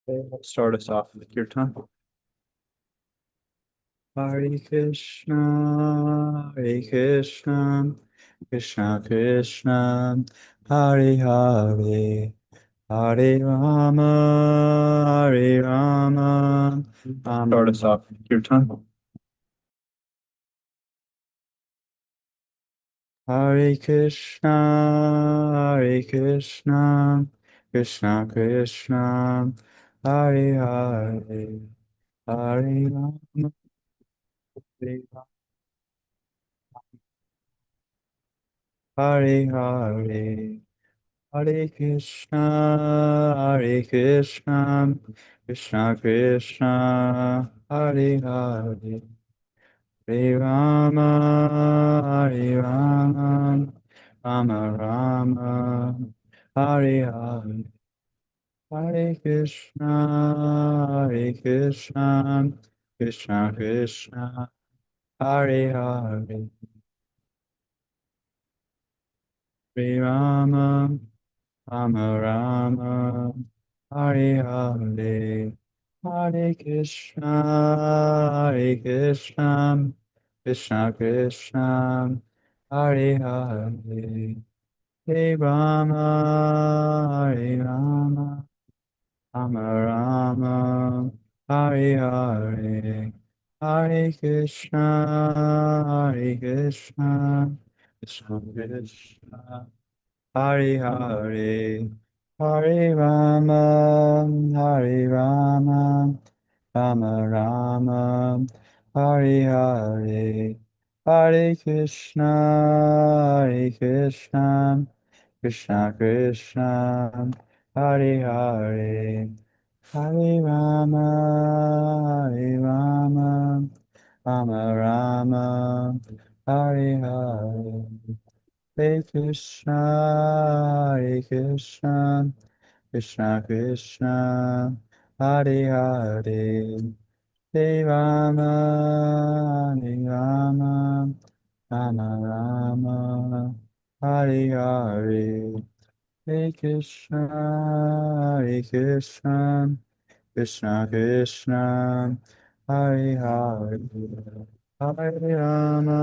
Let's start us off with kirtan. Hare Krishna, Krishna Krishna, Hare Hare, Hare Rama, Hare Rama. Start us off with kirtan. Hare Krishna, Krishna Krishna, Hare Hare, Hare Rama, Hare Rama. Hare Hare, Hare Krishna, Krishna Krishna, Hare Hare, Hare Rama, Hare Rama, Rama Rama, Hare Hare, Hare Krishna, Krishna Krishna, Hare Hare, Hare Rama, Rama Rama, Hare Hare, Hare Krishna, Krishna Krishna, Hare Hare, Hare Rama, Hare Rama, Rama Rama, Hare Hare, Hare Krishna, Krishna Krishna, Hare Hare, Hare Rama, Hare Rama, Rama Rama, Hare Hare, Hare Krishna, Krishna Krishna, Hare Hare, Hare Rama, Hare Rama, Rama Rama, Hare Hare. Hare Krishna, Krishna Krishna, Hare Hare, Hare Rama, Hare Rama, Rama Rama, Hare Hare, Hare Krishna, Krishna Krishna, Hare Hare, Hare Rama,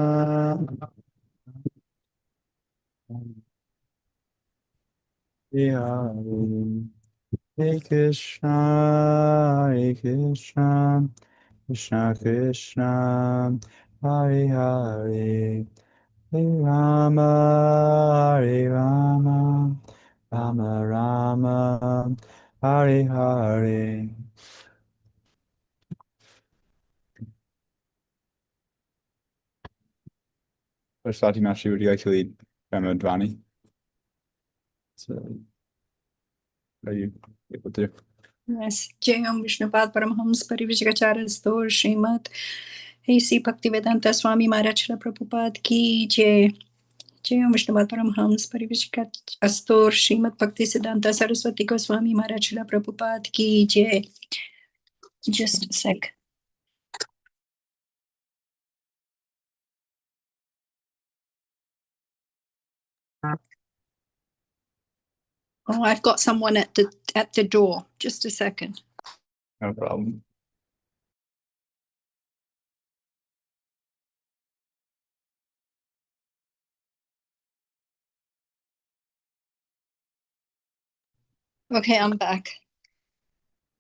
Hare Hare Krishna, Krishna Krishna, Hare Hare, Hare Rama, Hare Rama, Rama Rama, Hare Hare. Saraswati Master, would you like to lead Dvani? So, are you able to? Yes. Jayam Vishnupad Paramhams Parivijgacharastor Srimad A.C. Bhaktivedanta Swami Maharaj Prabhupada Ki Jai. Jayam Vishnupad Paramhams Parivijgacharastor Srimad Bhaktisiddhanta Saraswati Goswami Maharaj Prabhupada Ki Jai. Just a sec. Oh, I've got someone at the door. Just a second. No problem. Okay, I'm back.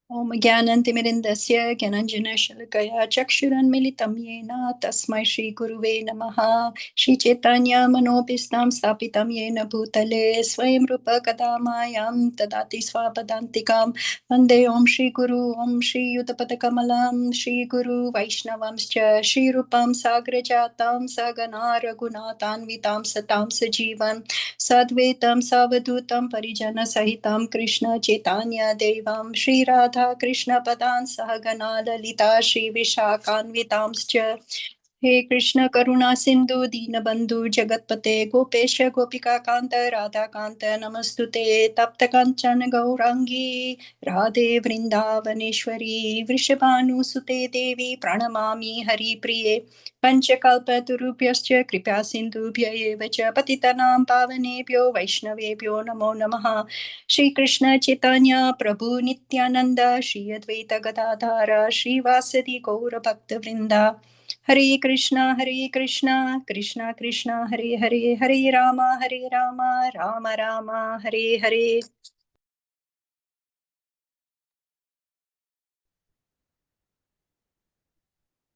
Om Gyanantimirindasya Gyananjanashalakaya Chakshuranmilitam Yena Tasmai Shri Guruve Namaha Shri Chaitanya Manopistam Stapitam Yena Bhutale Swayam Rupa Kadamayam Tadati Swapadantikam Vande Om Shri Guru Om Shri Yutapatakamalam Shri Guru Vaishnavamscha Shri Rupam Sagrajatam Sagana Raghunatanvitam Satam Sajivan Sadvetam Savadutam Parijana Sahitam Krishna Chaitanya Devam Shri Radha Krishna Padan Sahagana Lalita Shri Vishakanvitamscha हे कृष्ण करुणा सिंधु दीनबंधु जगतपते गोपेश गोपिका कांत राधा कांत नमस्तुते तप्त कांचन गौरांगी राधे वृंदावनेश्वरी वृषभानुसुते देवी प्रणमामि हरिप्रिये पंचकल्पतरुभ्यश्च कृपा सिंधुभ्य एव च पतितानां पावनेभ्यो वैष्णवेभ्यो नमो नमः श्रीकृष्ण चैतन्य प्रभु नित्यानंद श्री अद्वैत गदाधर श्रीवासदि गौरभक्तवृंदा हरे Krishna Krishna Krishna Hare Hare Hare Ram Ram Ram Hare Hare.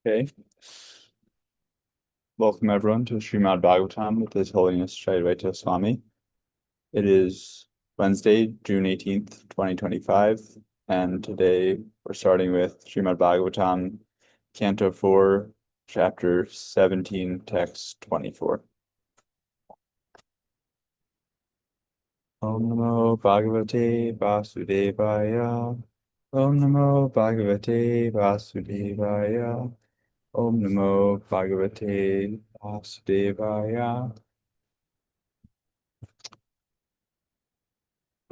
Okay. Welcome everyone to Srimad Bhagavatam with His Holiness Jayādvaita Swami. It is Wednesday, June 18th, 2025, and today we're starting with Srimad Bhagavatam, Canto 4, Chapter 17, Text 24. Om Namo Bhagavate Vasudevaya. Om Namo Bhagavate Vasudevaya. Om Namo Bhagavate Vasudevaya.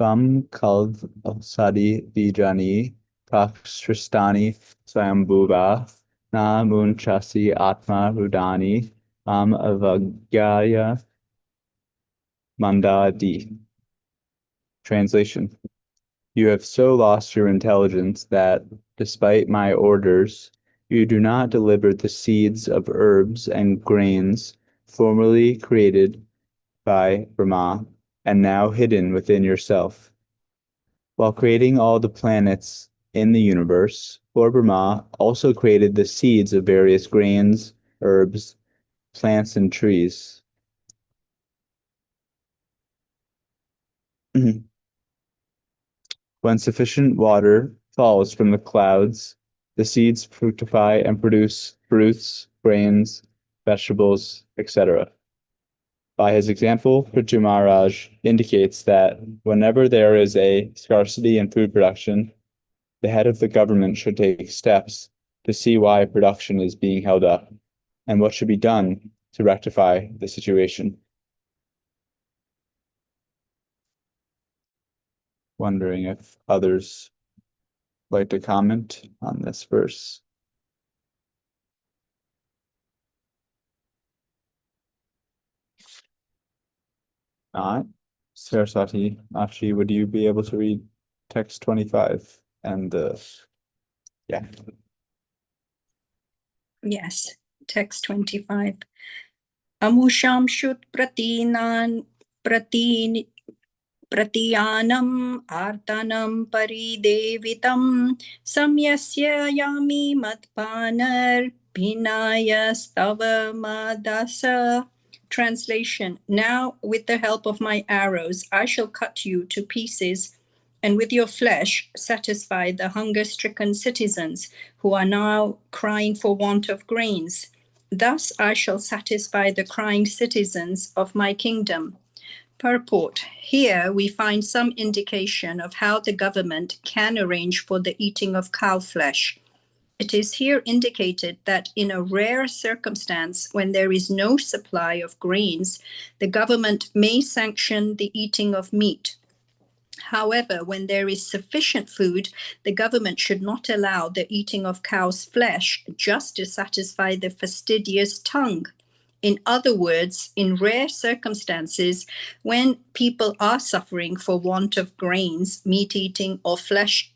Vam Kalv Sadi Vijani Prakshristani Swayambhuva Na Munchasi Atma Rudani Mam Avagyaya Mandadi. Translation. You have so lost your intelligence that, despite my orders, you do not deliver the seeds of herbs and grains formerly created by Brahma and now hidden within yourself. While creating all the planets in the universe, Lord Brahma also created the seeds of various grains, herbs, plants, and trees. When sufficient water falls from the clouds, the seeds fructify and produce fruits, grains, vegetables, etc. By his example, Prithu Maharaj indicates that whenever there is a scarcity in food production, the head of the government should take steps to see why production is being held up and what should be done to rectify the situation. Wondering if others like to comment on this verse. Not. Saraswati, Ashi, would you be able to read text 25 and yeah. Yes, text 25. Amusham shut Pratiyanam artanam paridevitam samyasya yami matpanar bhinaya stava madasa. Translation. Now, with the help of my arrows, I shall cut you to pieces, and with your flesh satisfy the hunger-stricken citizens who are now crying for want of grains. Thus I shall satisfy the crying citizens of my kingdom. Purport. Here we find some indication of how the government can arrange for the eating of cow flesh. It is here indicated that in a rare circumstance, when there is no supply of grains, the government may sanction the eating of meat. However, when there is sufficient food, the government should not allow the eating of cow's flesh just to satisfy the fastidious tongue. In other words, in rare circumstances, when people are suffering for want of grains, meat eating or flesh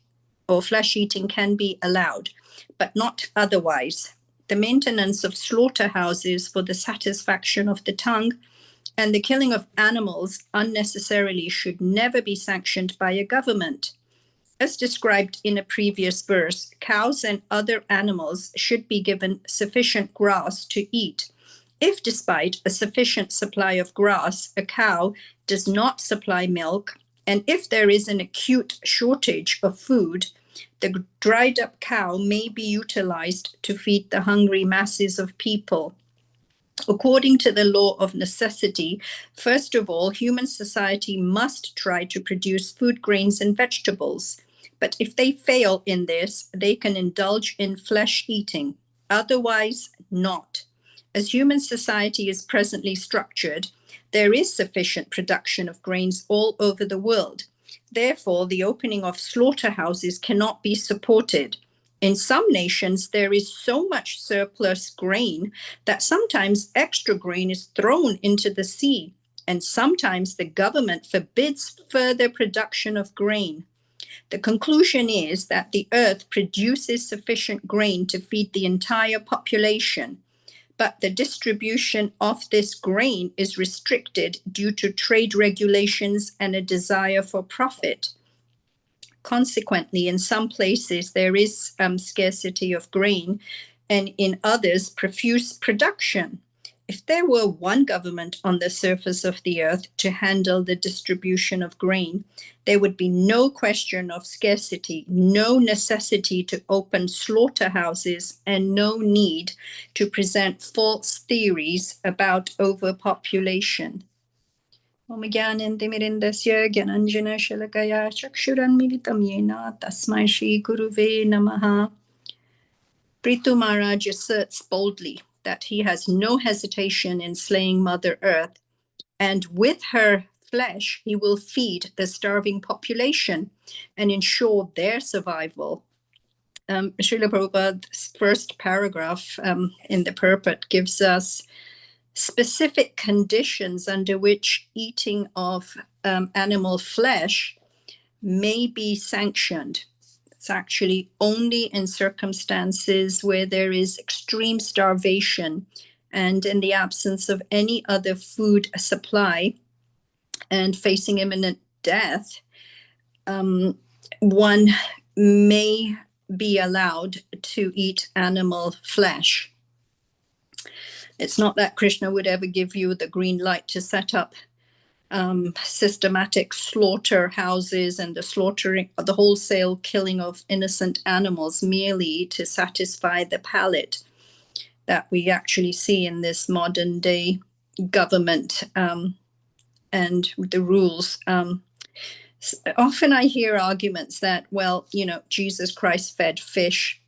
eating can be allowed, but not otherwise. The maintenance of slaughterhouses for the satisfaction of the tongue and the killing of animals unnecessarily should never be sanctioned by a government. As described in a previous verse, cows and other animals should be given sufficient grass to eat. If, despite a sufficient supply of grass, a cow does not supply milk, and if there is an acute shortage of food, the dried up cow may be utilized to feed the hungry masses of people. According to the law of necessity, first of all, human society must try to produce food, grains, and vegetables. But if they fail in this, they can indulge in flesh eating. Otherwise, not. As human society is presently structured, there is sufficient production of grains all over the world. Therefore, the opening of slaughterhouses cannot be supported. In some nations, there is so much surplus grain that sometimes extra grain is thrown into the sea, and sometimes the government forbids further production of grain. The conclusion is that the earth produces sufficient grain to feed the entire population, but the distribution of this grain is restricted due to trade regulations and a desire for profit. Consequently, in some places, there is scarcity of grain, and in others, profuse production. If there were one government on the surface of the earth to handle the distribution of grain, there would be no question of scarcity, no necessity to open slaughterhouses, and no need to present false theories about overpopulation. Om Gyanantimirindasya Gyananjana Shalakaya Chakshuranmilitam Yena Tasmai Shri Guruve Namaha. Prithu Maharaj asserts boldly that he has no hesitation in slaying Mother Earth, and with her flesh he will feed the starving population and ensure their survival. Srila Prabhupada's first paragraph in the purport gives us specific conditions under which eating of animal flesh may be sanctioned. It's actually only in circumstances where there is extreme starvation and in the absence of any other food supply and facing imminent death, one may be allowed to eat animal flesh. It's not that Krishna would ever give you the green light to set up systematic slaughterhouses and the wholesale killing of innocent animals merely to satisfy the palate that we actually see in this modern day government and the rules. Often I hear arguments that, well, Jesus Christ fed fish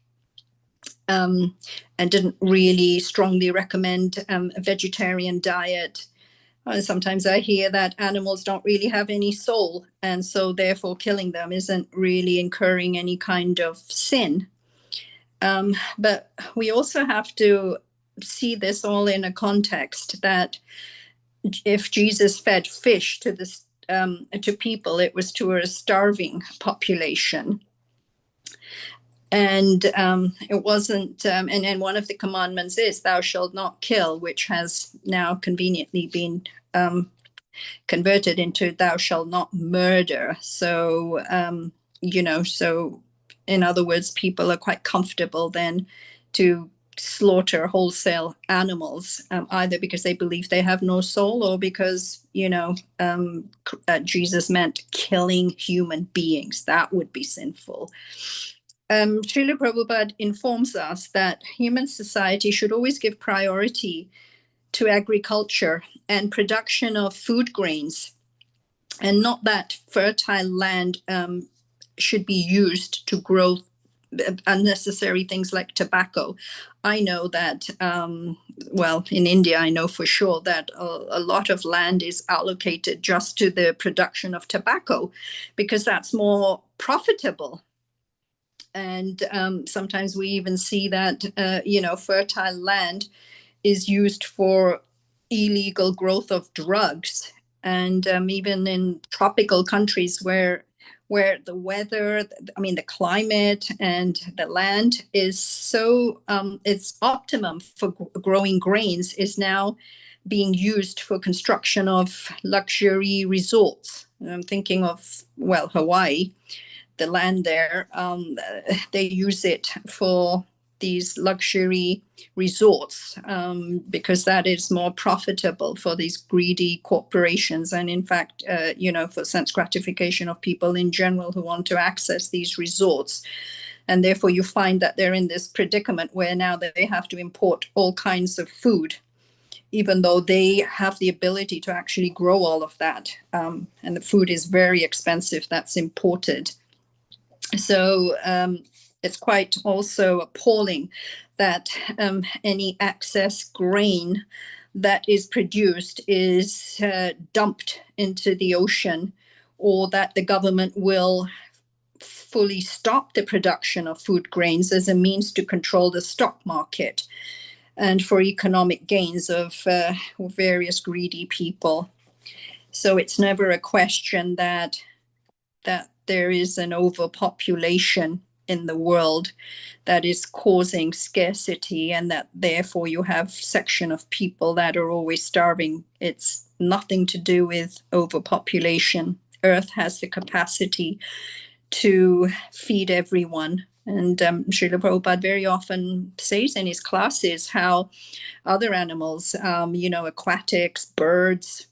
and didn't really strongly recommend a vegetarian diet. And sometimes I hear that animals don't really have any soul, and so therefore killing them isn't really incurring any kind of sin. But we also have to see this all in a context that if Jesus fed fish to people, it was to a starving population. And it wasn't, and one of the commandments is thou shalt not kill, which has now conveniently been converted into thou shalt not murder. So, so in other words, people are quite comfortable then to slaughter wholesale animals, either because they believe they have no soul or because, Jesus meant killing human beings. That would be sinful. Srila Prabhupada informs us that human society should always give priority to agriculture and production of food grains, and not that fertile land should be used to grow unnecessary things like tobacco. I know that, in India, I know for sure that a lot of land is allocated just to the production of tobacco because that's more profitable. And sometimes we even see that, fertile land is used for illegal growth of drugs. And even in tropical countries where the weather, the climate and the land is so, it's optimum for growing grains, is now being used for construction of luxury resorts. I'm thinking of, Hawaii. The land there, they use it for these luxury resorts because that is more profitable for these greedy corporations. And in fact, for sense gratification of people in general who want to access these resorts. And therefore you find that they're in this predicament where now they have to import all kinds of food, even though they have the ability to actually grow all of that. And the food is very expensive that's imported. So it's quite also appalling that any excess grain that is produced is dumped into the ocean, or that the government will fully stop the production of food grains as a means to control the stock market and for economic gains of various greedy people. So it's never a question that there is an overpopulation in the world that is causing scarcity, and that therefore you have section of people that are always starving. It's nothing to do with overpopulation. Earth has the capacity to feed everyone. And Srila Prabhupada very often says in his classes how other animals, aquatics, birds,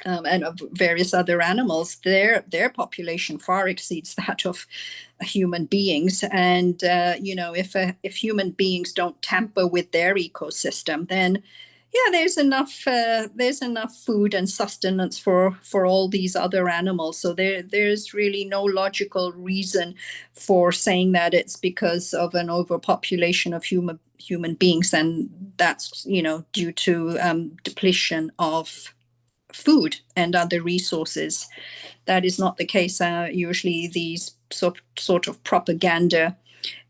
and of various other animals, their population far exceeds that of human beings. And if human beings don't tamper with their ecosystem, then there's enough food and sustenance for all these other animals. So there's really no logical reason for saying that it's because of an overpopulation of human beings, and that's due to depletion of food and other resources. That is not the case. Usually these sort of propaganda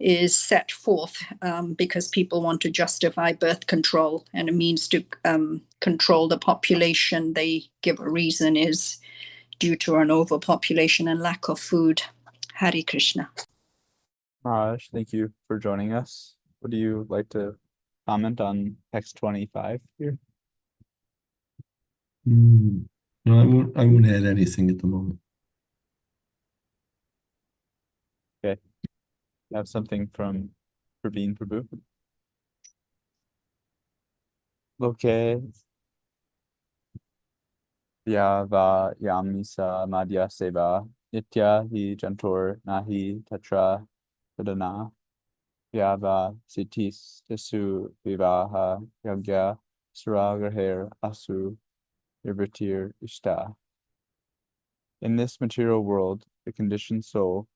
is set forth because people want to justify birth control, and a means to control the population. They give a reason is due to an overpopulation and lack of food. Hare Krishna. Raj, thank you for joining us. Would you like to comment on text 25 here? No, I won't add anything at the moment. Okay. You have something from Praveen Prabhu? Okay. Vyava Yamisa Madhya Seva Nitya hi Jantor Nahi Tatra Sadana Vyava Sitis Tisu Vivaha Yagya Suragraher Asu Nivritir Ishta. In this material world, the conditioned soul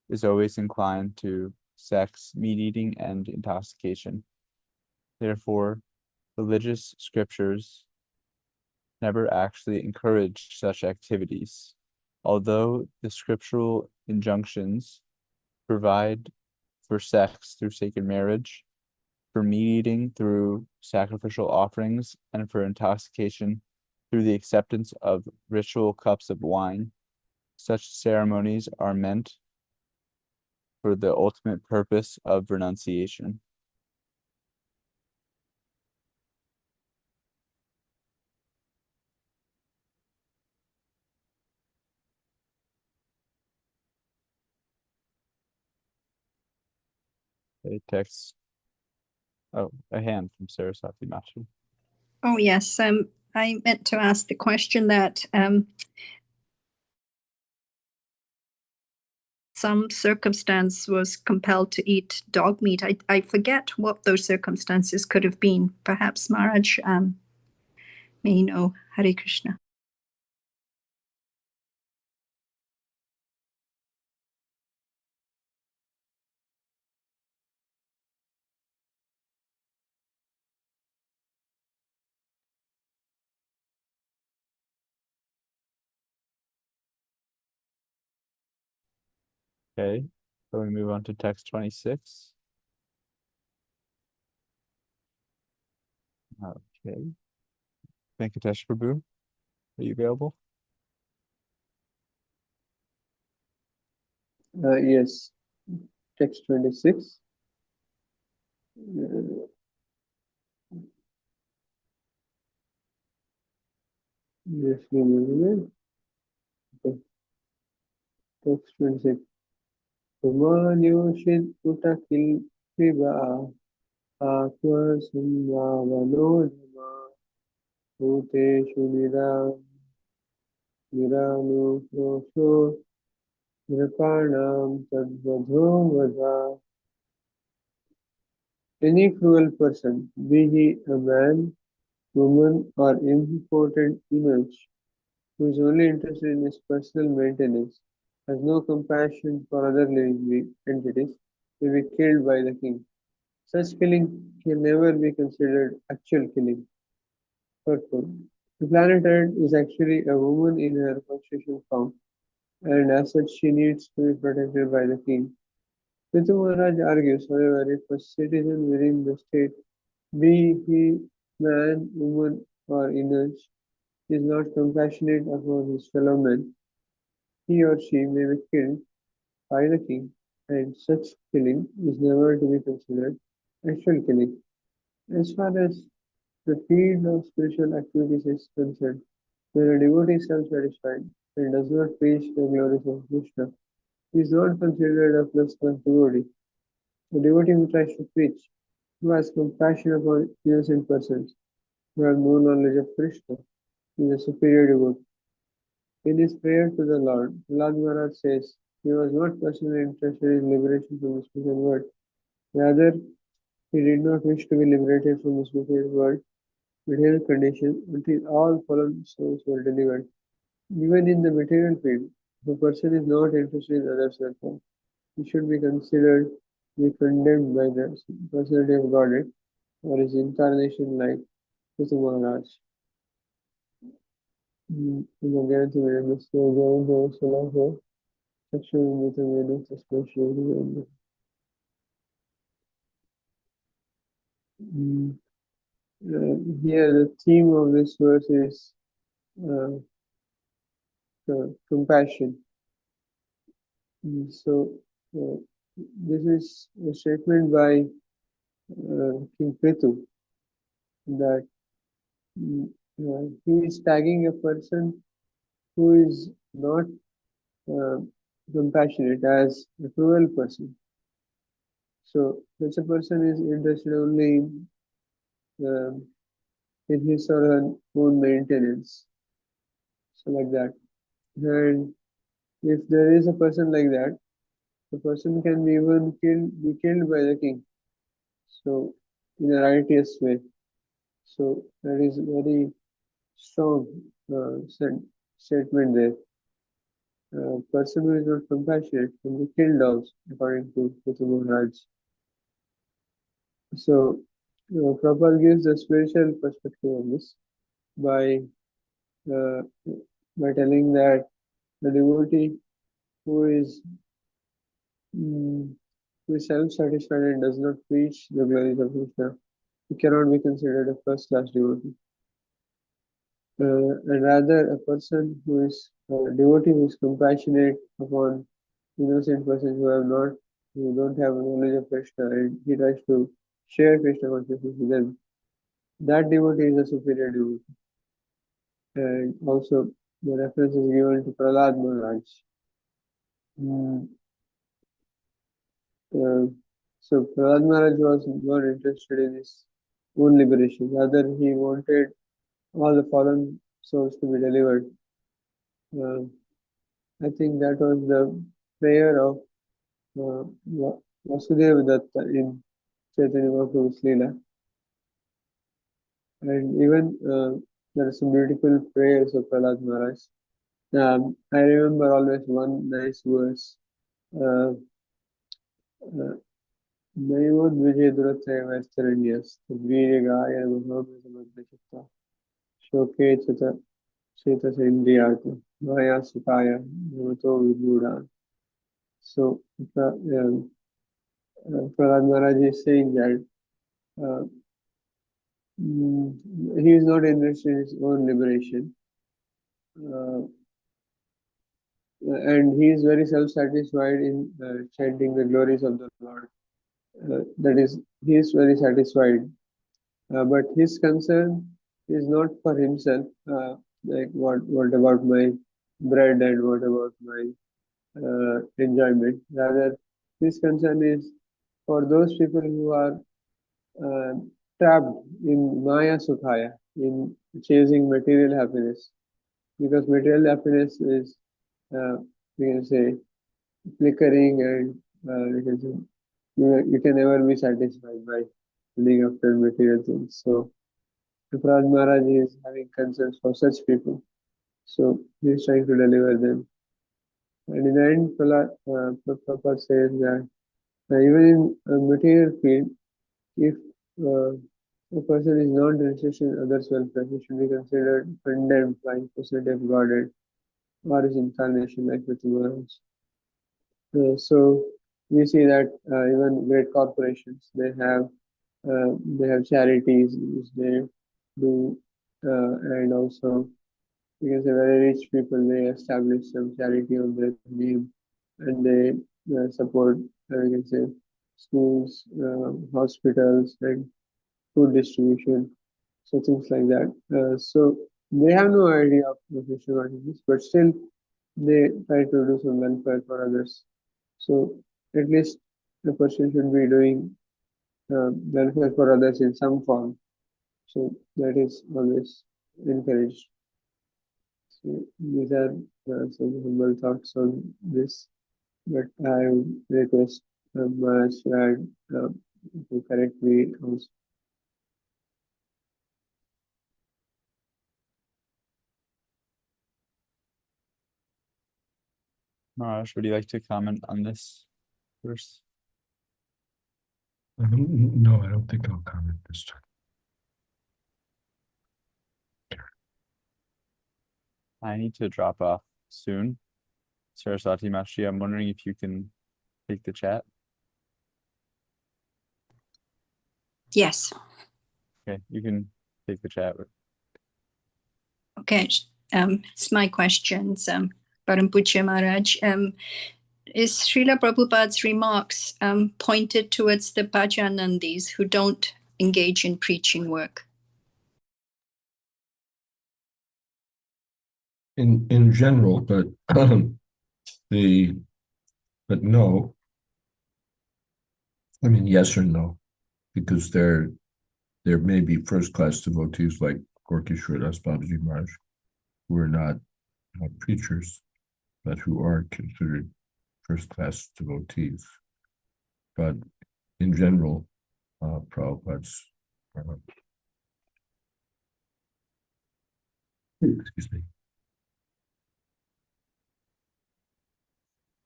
is always inclined to sex, meat-eating, and intoxication. Therefore, religious scriptures never actually encourage such activities, although the scriptural injunctions provide for sex through sacred marriage, for meat-eating through sacrificial offerings, and for intoxication through the acceptance of ritual cups of wine. Such ceremonies are meant for the ultimate purpose of renunciation. A text. Oh, a hand from Saraswati Machi. Oh yes, I meant to ask the question that some circumstance was compelled to eat dog meat. I forget what those circumstances could have been. Perhaps Maharaj may know. Hare Krishna. Okay, so we move on to text 26. Okay. Venkatesh Prabhu, are you available? Yes, text 26. Yes, give me a minute. Okay. Text 26. Kumanyoshit utakil viva atma samvavanodhama bhuteshu niranu krosho nripanam tadvadho vadha. Any cruel person, be he a man, woman, or impotent image, who is only interested in his personal maintenance, has no compassion for other living entities, may be killed by the king. Such killing can never be considered actual killing. Purport. The planet Earth is actually a woman in her constitutional form, and as such she needs to be protected by the king. Prithu Maharaj argues, however, if a citizen within the state, be he man, woman, or inert, is not compassionate upon his fellow men, he or she may be killed by the king, and such killing is never to be considered actual killing. As far as the field of spiritual activities is concerned, when a devotee is self-satisfied and does not preach the glories of Krishna, he is not considered a first-class devotee. The devotee who tries to preach, who has compassion upon innocent persons, who have no knowledge of Krishna, is a superior devotee. In his prayer to the Lord, Prahlad Maharaj says he was not personally interested in liberation from the spoken word. Rather, he did not wish to be liberated from the spoken word, material condition, until all fallen souls were delivered. Even in the material field, if a person is not interested in others' welfare, he should be considered to be condemned by the personality of Godhead or his incarnation like Prithu Maharaj. Here the theme of this verse is uh, compassion. So this is a statement by King Prithu that he is tagging a person who is not uh, compassionate as a cruel person. So such a person is interested only in his or her own maintenance. So like that. And if there is a person like that, the person can be even be killed by the king. So in a righteous way. So that is very strong statement there. A person who is not compassionate can be killed also, according to Prithu Maharaj. So Prabhupada gives the spiritual perspective of this by uh, telling that the devotee who is self-satisfied and does not preach the glories of Krishna, he cannot be considered a first-class devotee. And rather, a person who is a devotee who is compassionate upon innocent persons who don't have knowledge of Krishna, and he tries to share Krishna consciousness with them, that devotee is a superior devotee. And also, the reference is given to Prahlad Maharaj. So Prahlad Maharaj was not interested in his own liberation. Rather, he wanted all the fallen souls to be delivered. I think that was the prayer of Vasudeva Datta in Chaitanya Mahaprabhu's Leela. And even there are some beautiful prayers of Prahlad Maharaj. I remember always one nice verse. Naivodvijay Durataya Vaistaranyas Tadviragaya Mahamadamadvachita Shoke Chata Cheta Sindriyata Maya Sukaya Namato Vidudan. So Prahlad Maharaj is saying that he is not interested in his own liberation. And he is very self-satisfied in chanting the glories of the Lord. That is, he is very satisfied. But his concern is not for himself, like what about my bread and what about my enjoyment. Rather, his concern is for those people who are trapped in Maya Sukhaya, in chasing material happiness. Because material happiness is, we can say, flickering, and we can say, you can never be satisfied by running after material things. So, Prahlad Maharaj is having concerns for such people. So, he is trying to deliver them. And in the end, Prabhupada says that even in a material field, if a person is not interested in others' welfare, he should be considered condemned by possibility of Godhead or his incarnation like with Maharaj. So we see that even great corporations, they have charities which they do, and also you can say very rich people, they establish some charity on their name, and they support, you can say, schools, hospitals, and food distribution, so things like that. So they have no idea of professional consciousness, but still they try to do some welfare for others. So at least the person should be doing welfare for others in some form. So that is always encouraged. So these are some humble thoughts on this, but I would request Maharaj to add to correct me also. Maharaj, would you like to comment on this verse? No, I don't think I'll comment this time. I need to drop off soon. Saraswati Mashi, I'm wondering if you can take the chat. Yes. Okay, you can take the chat. Okay. It's my questions. Param Puja Maharaj, is Srila Prabhupada's remarks pointed towards the Bhajanandis who don't engage in preaching work? In general, but but no. I mean, yes or no, because there may be first class devotees like Gorkishwar Das Babaji Maharaj who are not preachers, but who are considered first class devotees. But in general, Prabhupada's excuse me.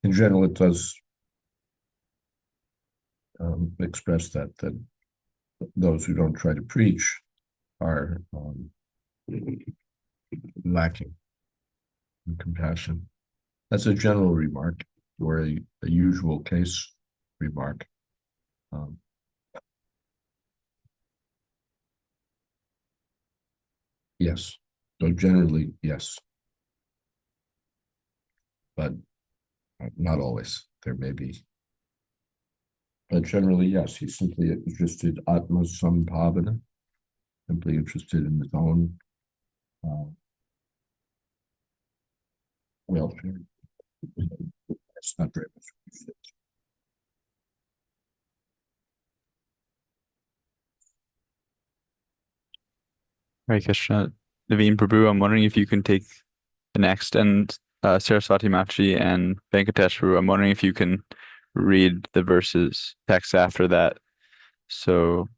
In general, it does express that those who don't try to preach are lacking in compassion. That's a general remark, or a usual case remark. Yes, so generally, yes, but not always. There may be, but generally, yes. He's simply interested Atma Sambhavana, simply interested in his own welfare. That's not very much. Hare Krishna. Naveen Prabhu, I'm wondering if you can take the next, and Saraswati Machi and Venkatesh Prabhu, I'm wondering if you can read the verses text after that. So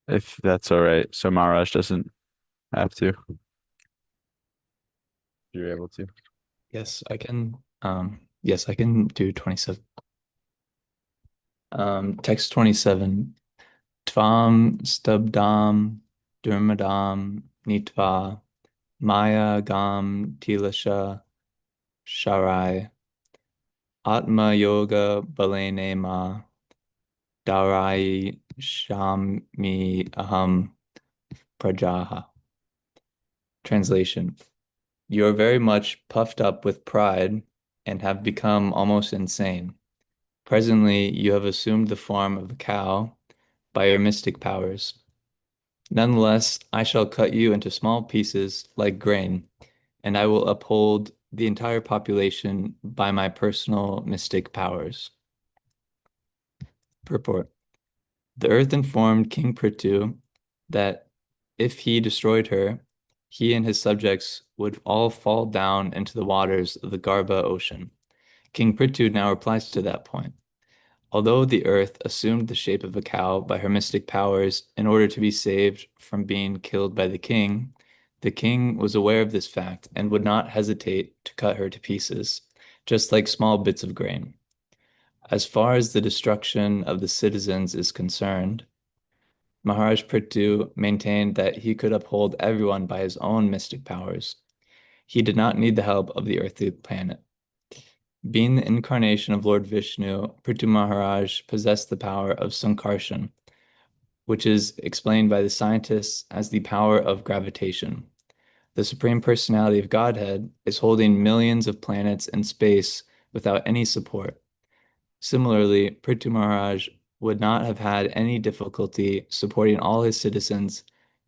if that's all right, so Maharaj doesn't have to. You're able to. Yes, I can. Yes, I can do 27. Text 27. Tvam stubdam durmadam nitva maya gam tilasha sharai atma yoga balene ma darai shami aham prajaha. Translation. You are very much puffed up with pride and have become almost insane. Presently, you have assumed the form of a cow by your mystic powers. Nonetheless, I shall cut you into small pieces like grain, and I will uphold the entire population by my personal mystic powers. Purport. The earth informed King Prithu that if he destroyed her, he and his subjects would all fall down into the waters of the Garbha ocean. King Prithu now replies to that point. Although the earth assumed the shape of a cow by her mystic powers in order to be saved from being killed by the king was aware of this fact and would not hesitate to cut her to pieces, just like small bits of grain. As far as the destruction of the citizens is concerned, Maharaj Prithu maintained that he could uphold everyone by his own mystic powers. He did not need the help of the earthly planet. Being the incarnation of Lord Vishnu, Prithu Maharaj possessed the power of Sankarshan, which is explained by the scientists as the power of gravitation. The Supreme Personality of Godhead is holding millions of planets in space without any support. Similarly, Prithu Maharaj would not have had any difficulty supporting all his citizens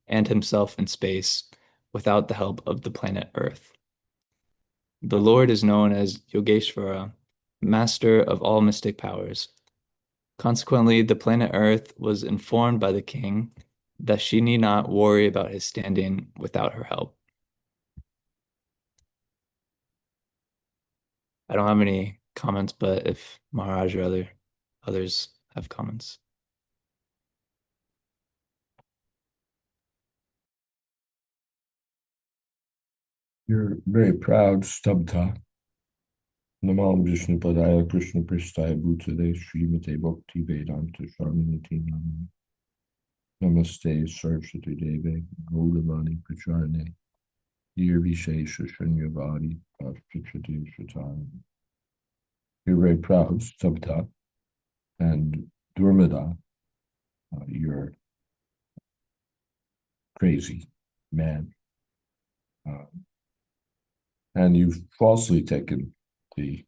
and himself in space without the help of the planet Earth. The Lord is known as Yogeshvara, master of all mystic powers. Consequently, the planet Earth was informed by the king that she need not worry about his standing without her help. I don't have any comments, but if Maharaj or others have comments. You're very proud, Stabdha. Namam Vishnu Padaya Krishna Pristaya Bhutale Srimate Bhakti Vedanta Sharmanati Namam. Namaste Saraswati Deve Gauravani Pracharane Nirvishesha Shunyavadi Pastichati Shatana. You're very proud, Stabdha, and Durmada, you're crazy man. And you've falsely taken the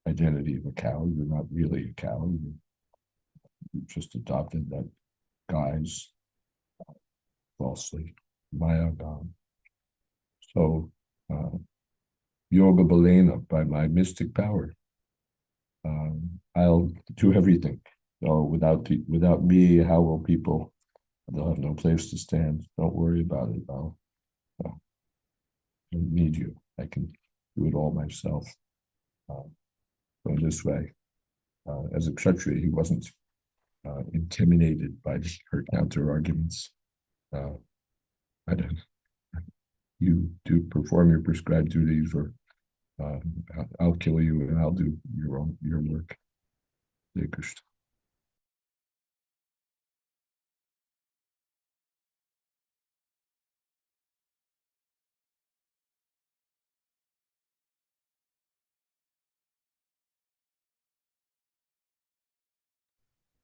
identity of a cow. You're not really a cow. You've just adopted that guise falsely. Mayagam. So, Yoga Balena, by my mystic power, I'll do everything. So without me, how will people? They'll have no place to stand. Don't worry about it. I don't need you. I can do it all myself. So in this way, as a Kshatriya, he wasn't intimidated by her counter arguments. You do perform your prescribed duties, or I'll kill you and I'll do your work. Hare Krishna.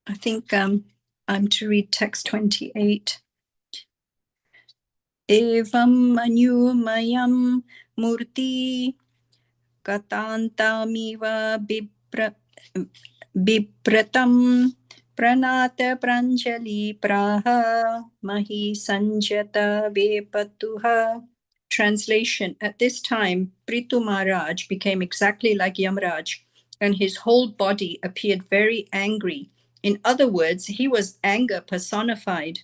I think I'm to read text 28. Evam manyumayam murti katantamiva bipratam pranata pranjali praha mahi sanjata vepatuha. Translation: At this time, Prithu Maharaj became exactly like Yamraj, and his whole body appeared very angry. In other words, he was anger personified.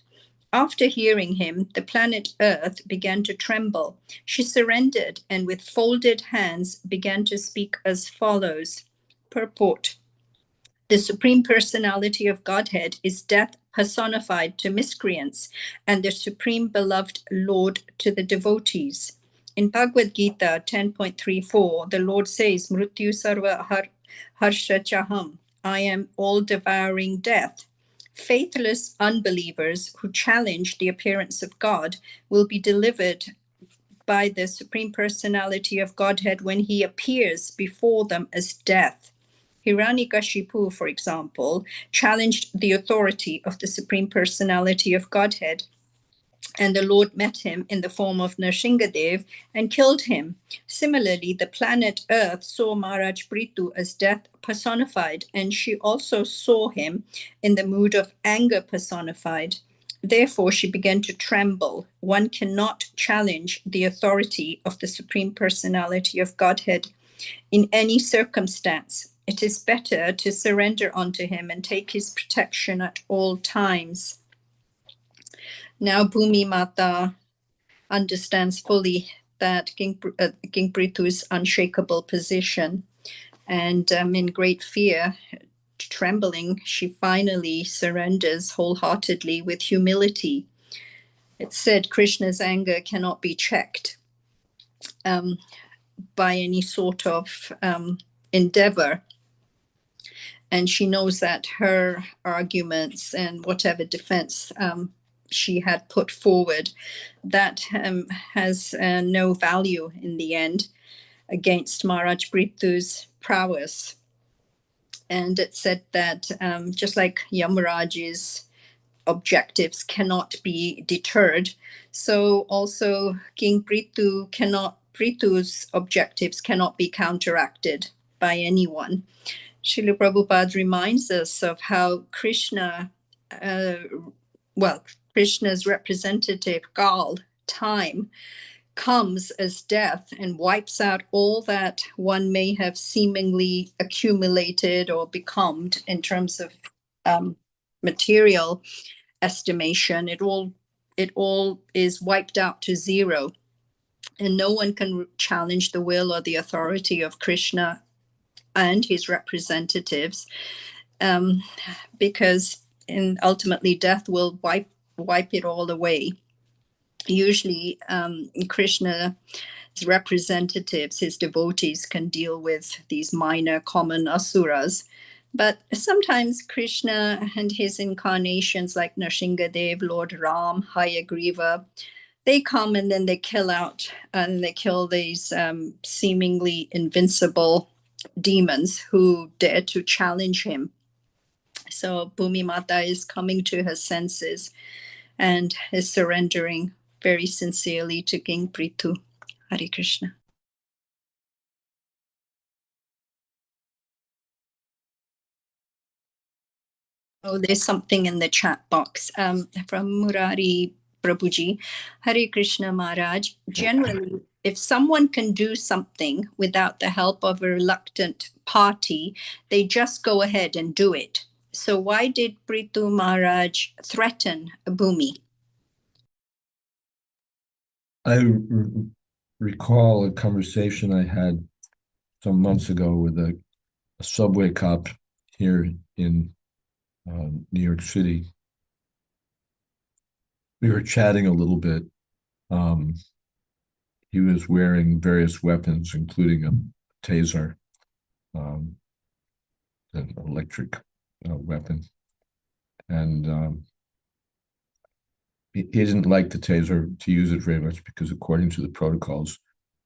After hearing him, the planet Earth began to tremble. She surrendered and with folded hands began to speak as follows. Purport: The Supreme Personality of Godhead is death personified to miscreants and the Supreme Beloved Lord to the devotees. In Bhagavad Gita 10.34, the Lord says, Mrityu sarva harsha chaham, I am all-devouring death. Faithless unbelievers who challenge the appearance of God will be delivered by the Supreme Personality of Godhead when he appears before them as death. Hiranyakashipu, for example, challenged the authority of the Supreme Personality of Godhead, and the Lord met him in the form of Nrsingadev and killed him. Similarly, the planet Earth saw Maharaj Prithu as death personified, and she also saw him in the mood of anger personified. Therefore, she began to tremble. One cannot challenge the authority of the Supreme Personality of Godhead in any circumstance. It is better to surrender unto him and take his protection at all times. Now Bhumi Mata understands fully that King Prithu's unshakable position, and in great fear, trembling, she finally surrenders wholeheartedly with humility. It's said Krishna's anger cannot be checked by any sort of endeavor. and she knows that her arguments and whatever defense she had put forward, that has no value in the end against Maharaj Prithu's prowess. And it said that just like Yamaraj's objectives cannot be deterred, so also King Prithu's objectives cannot be counteracted by anyone. Srila Prabhupada reminds us of how Krishna's representative, Gal, time, comes as death and wipes out all that one may have seemingly accumulated or become in terms of material estimation. It all is wiped out to zero, and no one can challenge the will or the authority of Krishna and his representatives, because ultimately death will wipe it all away. Usually Krishna's representatives, his devotees, can deal with these minor common asuras, but sometimes Krishna and his incarnations like Nrsingadev, Lord Ram, Hayagriva, they come and then they kill these seemingly invincible demons who dare to challenge him. So Bhumi Mata is coming to her senses and is surrendering very sincerely to King Prithu. Hare Krishna. Oh, there's something in the chat box from Murari Prabhuji. Hare Krishna Maharaj. Generally, if someone can do something without the help of a reluctant party, they just go ahead and do it. So why did Prithu Maharaj threaten Bhumi? I recall a conversation I had some months ago with a subway cop here in New York City. We were chatting a little bit. He was wearing various weapons, including a taser, an electric weapon. And he didn't like the taser, to use it very much, because according to the protocols,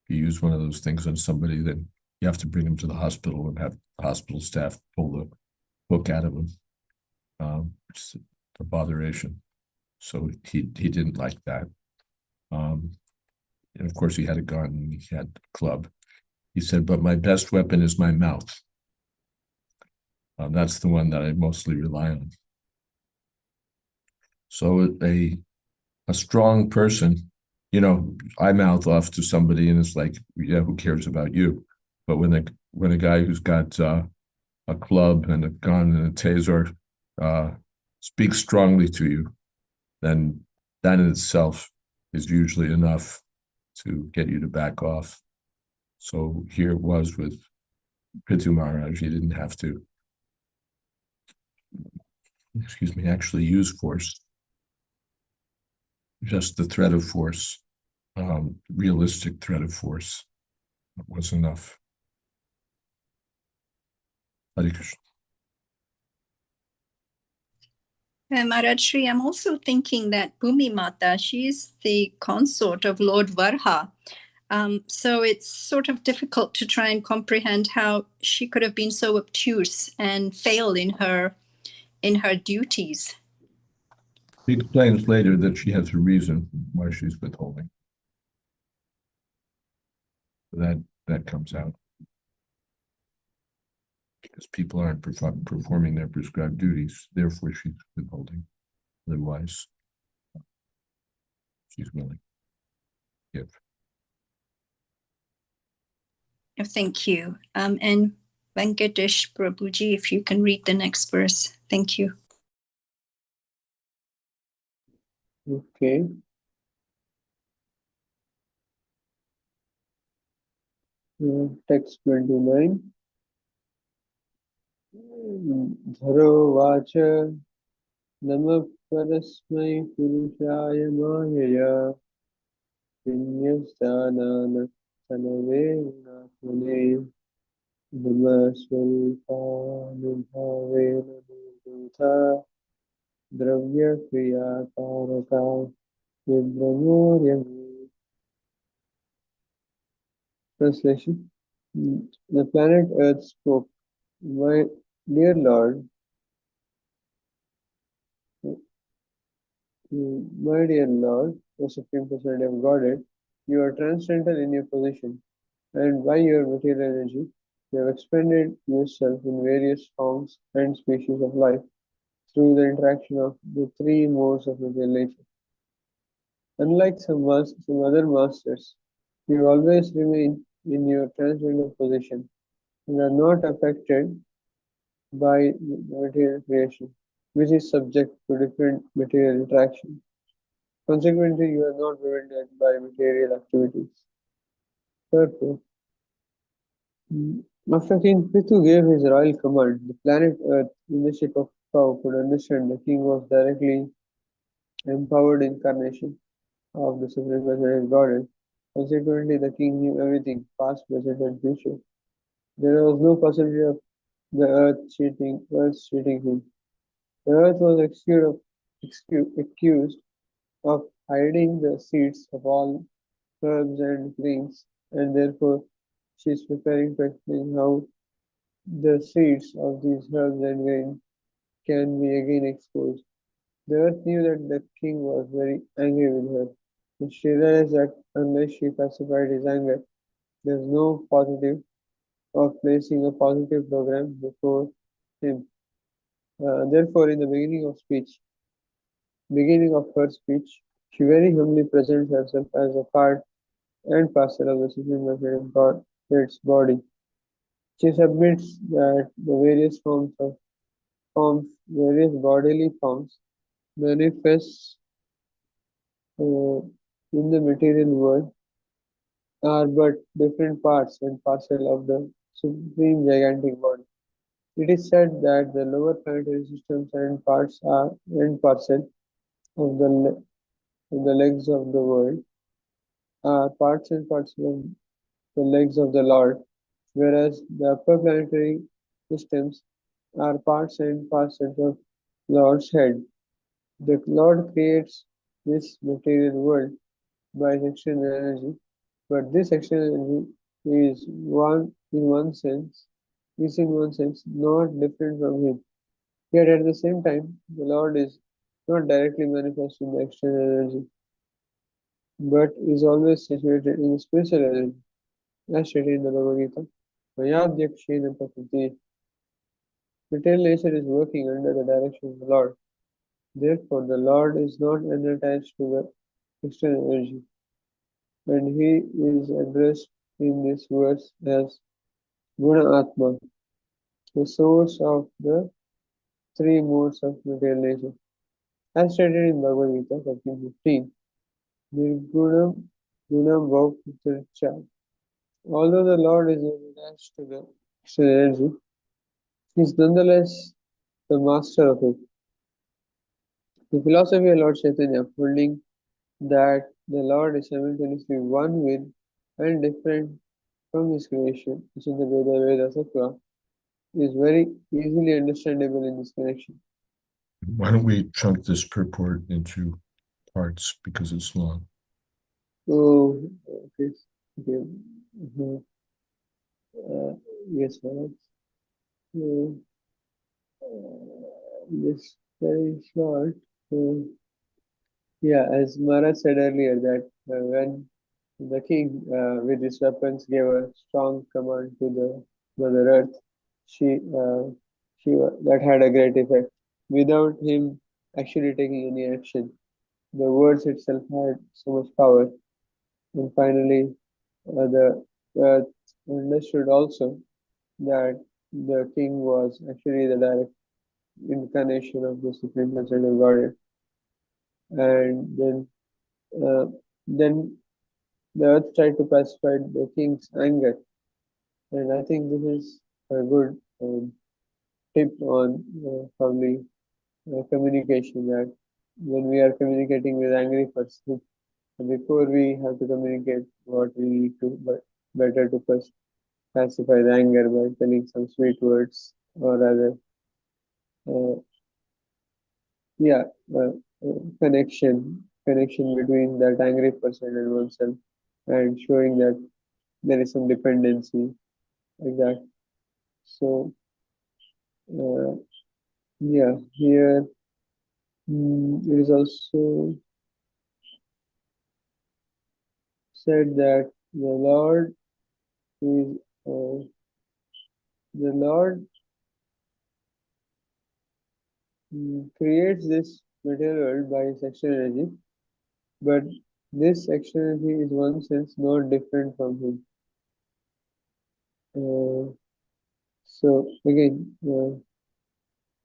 if you use one of those things on somebody, then you have to bring them to the hospital and have the hospital staff pull the hook out of them. It's a botheration. So he didn't like that. And of course, he had a gun and he had a club. He said, but my best weapon is my mouth. That's the one that I mostly rely on. So a strong person, I mouth off to somebody and it's like, yeah, who cares about you? But when a guy who's got a club and a gun and a taser speaks strongly to you, then that in itself is usually enough to get you to back off. So here it was with Prithu Maharaj. He didn't have to, actually use force. Just the threat of force, realistic threat of force, was enough. Hare Krishna. Maharaj Shri, I'm also thinking that Bhumi Mata, she's the consort of Lord Varha. So it's sort of difficult to try and comprehend how she could have been so obtuse and failed in her duties. He explains later that she has a reason why she's withholding. That comes out. Because people aren't performing their prescribed duties, therefore she's withholding. Otherwise, she's willing to give. Thank you. And Venkatesh Prabhuji, if you can read the next verse. Thank you. Okay. Text 29. Dharo vacha nama parasmai purushaya mayaya vinyasana sanave natmane. Namasvalpanubhavena nirvita dravya kriya karaka vibramoriami. Translation. The planet Earth spoke, My dear Lord, my dear Lord, O Supreme Personality of Godhead, you are transcendental in your position, and by your material energy, you have expended yourself in various forms and species of life through the interaction of the three modes of material nature. Unlike some other masters, you always remain in your transcendental position and are not affected by material creation, which is subject to different material interactions. Consequently, you are not prevented by material activities. Therefore, after King Prithu gave his royal command, the planet Earth, in the shape of cow, could understand the king was directly empowered incarnation of the Supreme Personality of Godhead. Consequently, the king knew everything, past, present, and future. There was no possibility of the earth cheating him. The earth was accused of hiding the seeds of all herbs and grains, and therefore she is preparing to explain how the seeds of these herbs and grains can be again exposed. The earth knew that the king was very angry with her, and she realized that unless she pacified his anger, there is no positive of placing a positive program before him. Therefore, in the beginning of her speech, she very humbly presents herself as a part and parcel of the Supreme Personality of God, its body. She submits that the various bodily forms manifest uh, in the material world are but different parts and parcel of the supreme gigantic body. It is said that the lower planetary systems and parts are and parcel of of the legs of the world are parts and parcel of the legs of the Lord, whereas the upper planetary systems are parts and parcels of Lord's head. The Lord creates this material world by external energy, but this external energy is in one sense not different from him. Yet at the same time, the Lord is not directly manifest in the external energy, but is always situated in the spiritual energy, as stated in the Bhagavad Gita. Mayadhyakshena prakriti. Material nature is working under the direction of the Lord. Therefore, the Lord is not attached to the external energy, and he is addressed in this verse as Guna Atma, the source of the three modes of material nature. As stated in Bhagavad Gita 13:15, Nirgunam Gunam Bhauputircha. Although the Lord is attached to the external energy, he is nonetheless the master of it. The philosophy of Lord Chaitanya, holding that the Lord is simultaneously one with and different from his creation, which is the Veda Sattva, is very easily understandable in this connection. Why don't we chunk this purport into parts because it's long? Oh, okay. Okay. Mhm. Yes, Maharaj. This very short. Yeah, as Maharaj said earlier, that when the king with his weapons gave a strong command to the Mother Earth, she, uh, that had a great effect. Without him actually taking any action, the words itself had so much power. And finally, the earth understood also that the king was actually the direct incarnation of the Supreme Personality of Godhead. And uh, then the earth tried to pacify the king's anger. And I think this is a good tip on probably communication, that when we are communicating with angry person, before we have to communicate what we need to, but better to first pacify the anger by telling some sweet words, or rather, uh, yeah, uh, connection between that angry person and oneself, and showing that there is some dependency like that. So, uh, yeah, here it is also said that is uh, the Lord creates this material world by his extra energy, but this extra energy is one sense not different from him. So again,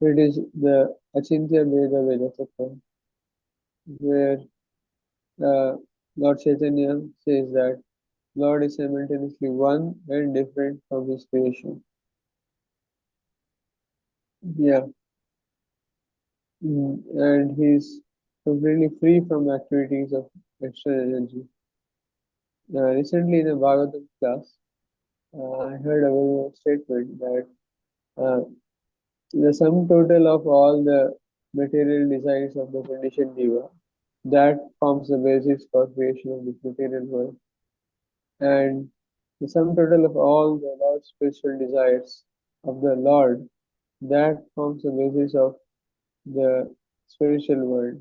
it is the Achintya Veda Vedasattva, where Lord Chaitanya says that Lord is simultaneously one and different from his creation. Yeah, and he's completely free from activities of extra energy. Recently in a Bhagavatam class, I heard a very nice statement that uh, the sum total of all the material desires of the conditioned jiva, that forms the basis for creation of this material world. And the sum total of all the Lord's spiritual desires of the Lord, that forms the basis of the spiritual world.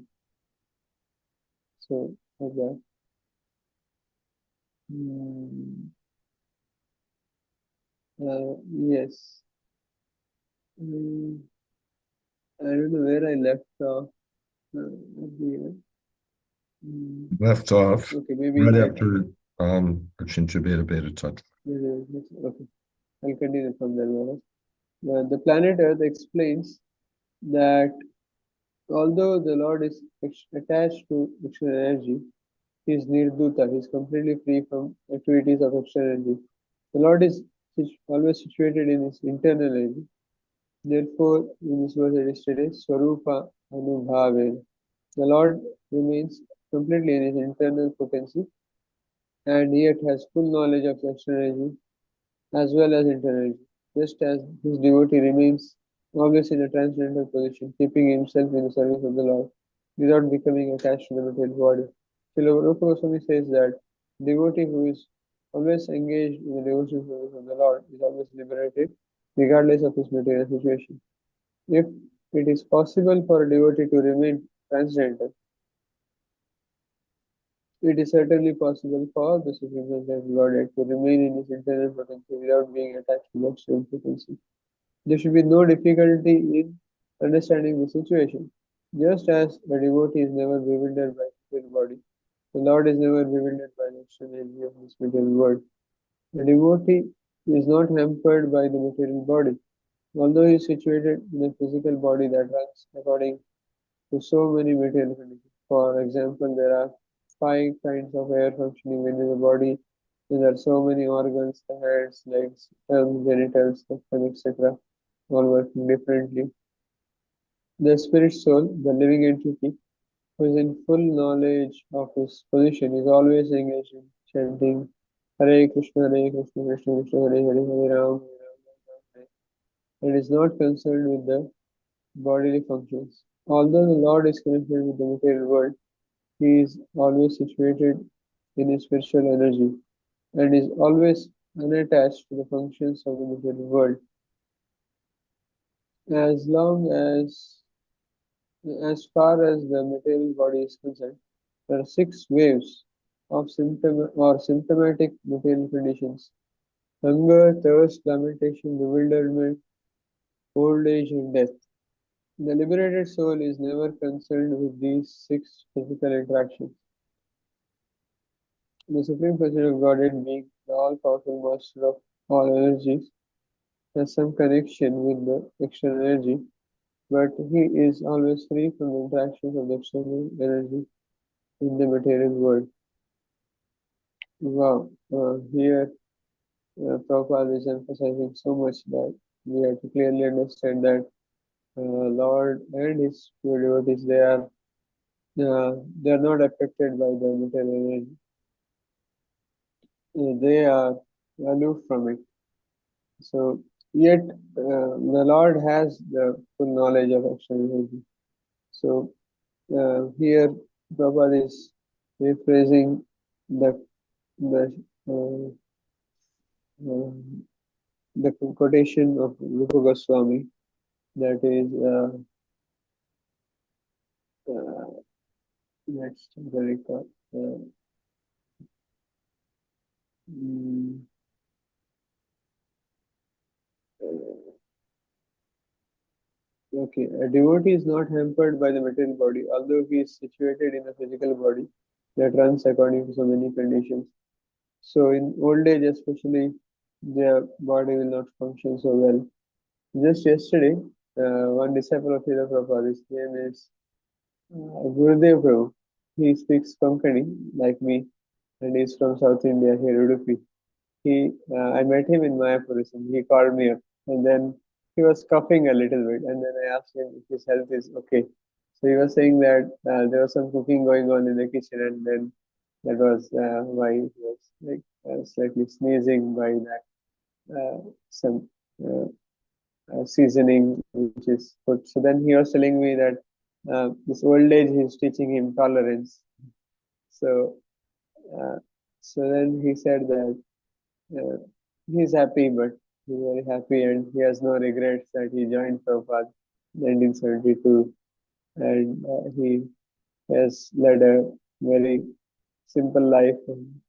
So, like that. Yes. I don't know where I left off. Here. Left off Okay, maybe right that. after Achintya Veda Beta Tattva. Okay, I'll continue from there. The planet Earth explains that although the Lord is attached to external energy, he is nirduta, he is completely free from activities of external energy. The Lord is always situated in his internal energy. Therefore, in this verse it is stated, Swarupa Anubhavena. The Lord remains completely in his internal potency and yet has full knowledge of external energy as well as internal energy, just as his devotee remains always in a transcendental position, keeping himself in the service of the Lord without becoming attached to the material body. Srila Rupa Goswami says that devotee who is always engaged in the devotional service of the Lord is always liberated, regardless of his material situation. If it is possible for a devotee to remain transcendental, it is certainly possible for the Supreme Personality of Godhead to remain in his internal potency without being attached to the external potency. There should be no difficulty in understanding the situation. Just as a devotee is never bewildered by the material body, the Lord is never bewildered by the external energy of this material world. The devotee is not hampered by the material body, although he is situated in a physical body that runs according to so many material conditions. For example, there are 5 kinds of air functioning within the body. There are so many organs, the heads, legs, tongue, genitals, the stomach, etc., all working differently. The spirit soul, the living entity, who is in full knowledge of his position, is always engaged in chanting Hare Krishna, Krishna Krishna, Hare Hare, Hare Ram, Ram, Hare, and is not concerned with the bodily functions. Although the Lord is connected with the material world, he is always situated in his spiritual energy and is always unattached to the functions of the material world. As long as far as the material body is concerned, there are 6 waves of symptomatic material conditions: hunger, thirst, lamentation, bewilderment, old age, and death. The liberated soul is never concerned with these 6 physical interactions. The Supreme Personality of Godhead, being the all-powerful master of all energies, has some connection with the external energy, but he is always free from the interactions of the external energy in the material world. Wow, here Prabhupada is emphasizing so much that we have to clearly understand that Lord and his pure devotees, they are not affected by the material energy. They are aloof from it. So yet the Lord has the full knowledge of external energy. So here Prabhupada is rephrasing the uh, uh, the quotation of Rupa Goswami, that is let's check the record. Mm, okay, a devotee is not hampered by the material body, although he is situated in a physical body that runs according to so many conditions. So in old age especially, their body will not function so well. Just yesterday, one disciple of Srila Prabhupada, his name is Gurudev Prabhu. He speaks Konkani like me, and he's from South India, here Udupi. I met him in Mayapur. He called me up, and then he was coughing a little bit, and then I asked him if his health is okay. So he was saying that there was some cooking going on in the kitchen, and then that was why he was like slightly sneezing by that some uh, seasoning which is put. So then he was telling me that this old age is teaching him tolerance. So uh, so then he said that uh, he's happy, but he's very happy and he has no regrets that he joined Prabhupada in 1972, and he has led a very simple life and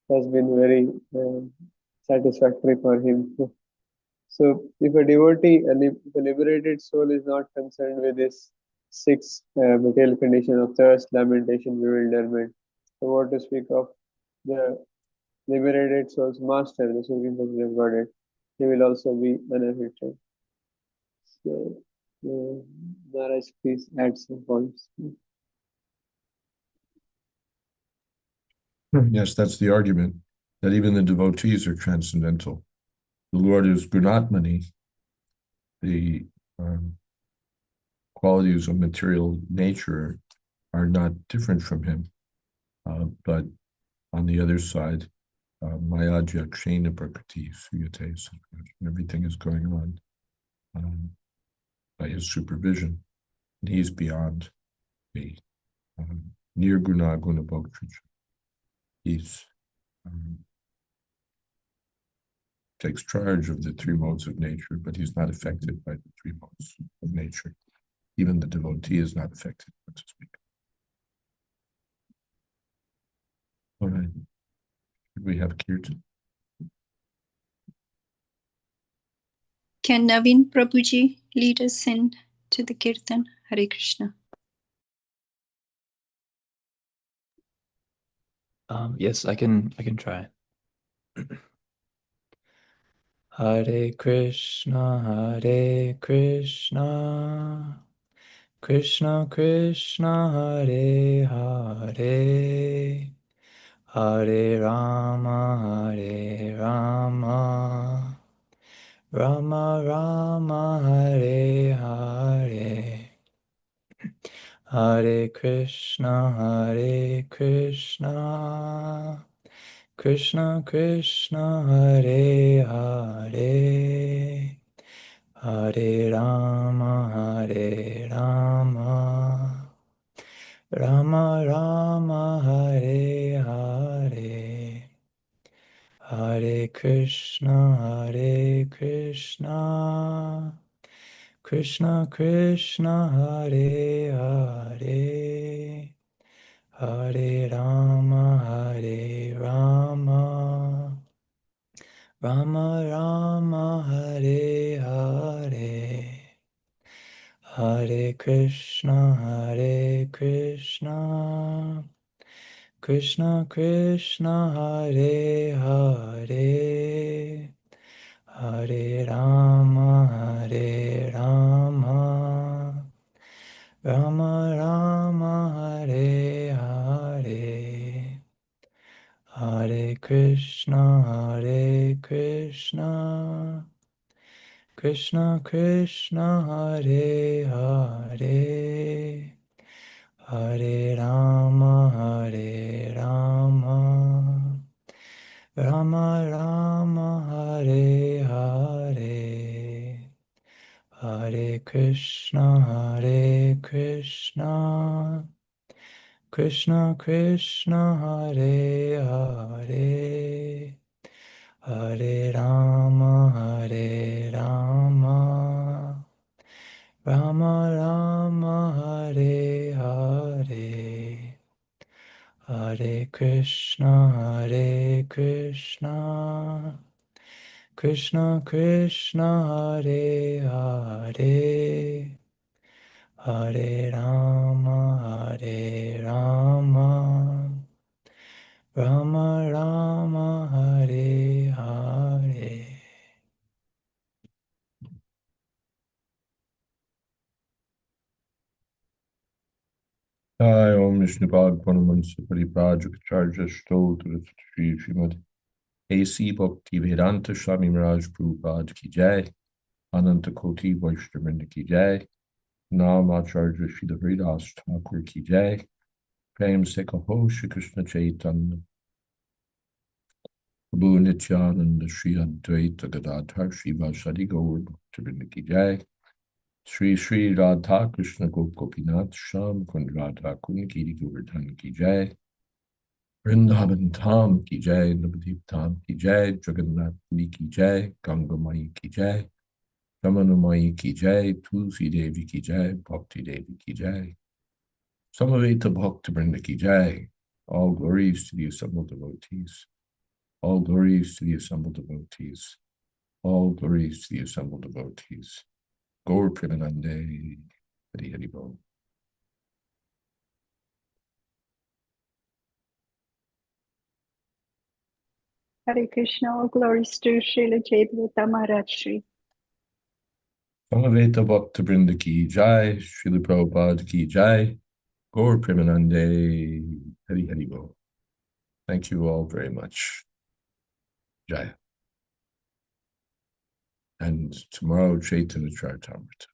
has been very satisfactory for him. So, if a devotee, if a liberated soul is not concerned with this six material conditions of thirst, lamentation, bewilderment, so what to speak of the liberated soul's master, the Supreme Personality of Godhead, he will also be unaffected. So, Maharaj, please add some points. Yes, that's the argument, that even the devotees are transcendental. The Lord is Gunatmani. The qualities of material nature are not different from him. But on the other side, Mayaja Kshena Prakriti Suyate, everything is going on by his supervision. And he's beyond the Nirguna Guna Bhoktrija. He's takes charge of the three modes of nature, but he's not affected by the three modes of nature. Even the devotee is not affected, so to speak. All right. We have Kirtan. Can Naveen Prabhuji lead us in to the Kirtan? Hare Krishna. Yes, I can try. Hare Krishna, Krishna Krishna, Hare Hare, Hare Rama, Rama Rama, Hare Hare. Hare Krishna, Krishna Krishna, Hare Hare, Hare Rama, Rama Rama, Hare Hare. Hare Krishna, Krishna Krishna, Hare Hare, Hare Rama, Rama Rama, Hare Hare. Hare Krishna, Krishna Krishna, Hare Hare, Hare Rama, Rama Rama, Hare Hare. Hare Krishna, Krishna Krishna, Hare Hare, Hare Rama, Rama Rama, Hare Hare. Hare Krishna, Hare Krishna, Krishna Krishna, Hare Hare, Hare Rama, Hare Rama, Rama Rama, Hare Hare, Hare Krishna, Hare Krishna, Krishna Krishna, Hare Hare, Hare Rama, Hare Rama, Rama Rama, Hare Hare. Jai Om Vishnupad Panamansa Paripajikacharya Stotra Shri Srimad A.C. Bhakti Vedanta Swami Maharaj Prabhupada Ki Jai, Ananta Koti Vaishnavinda Ki Jai, Nam Acharya Srila Haridas Thakur Ki Jai, Prem Se Kaho Shri Krishna Chaitanya, Prabhu Nityananda Shri Advaita Gadadhar Shri Vasadi Gaur Bhaktivinoda Ki Jai, Shri Shri Radha Krishna Gop Gopinath Sham Kund Radha Kund Giri Govardhan Ki Jai, Vrindavan Dham Ki Jai, Navadip Dham Ki Jai, Jagannath Puri Ki Jai, Ganga Mai Ki Jai, Ramana Mai Ki Jai, Tulsi Devi Ki Jai, Bhakti Devi Ki Jai, Samaveta Bhakta Vrinda Ki Jai. All glories to the assembled devotees. All glories to the assembled devotees. All glories to the assembled devotees. Gaur Premanande, Hari Hari Bol. Hare Krishna, all glories to Srila Jayādvaita Maharaj Shri. Samaveta Bhakta Vrinda Ki Jai, Srila Prabhupada Ki Jai, Gaur Premanande, Hari Hari Bol. Thank you all very much. Jai. And tomorrow, Chaitanya Charitamrita.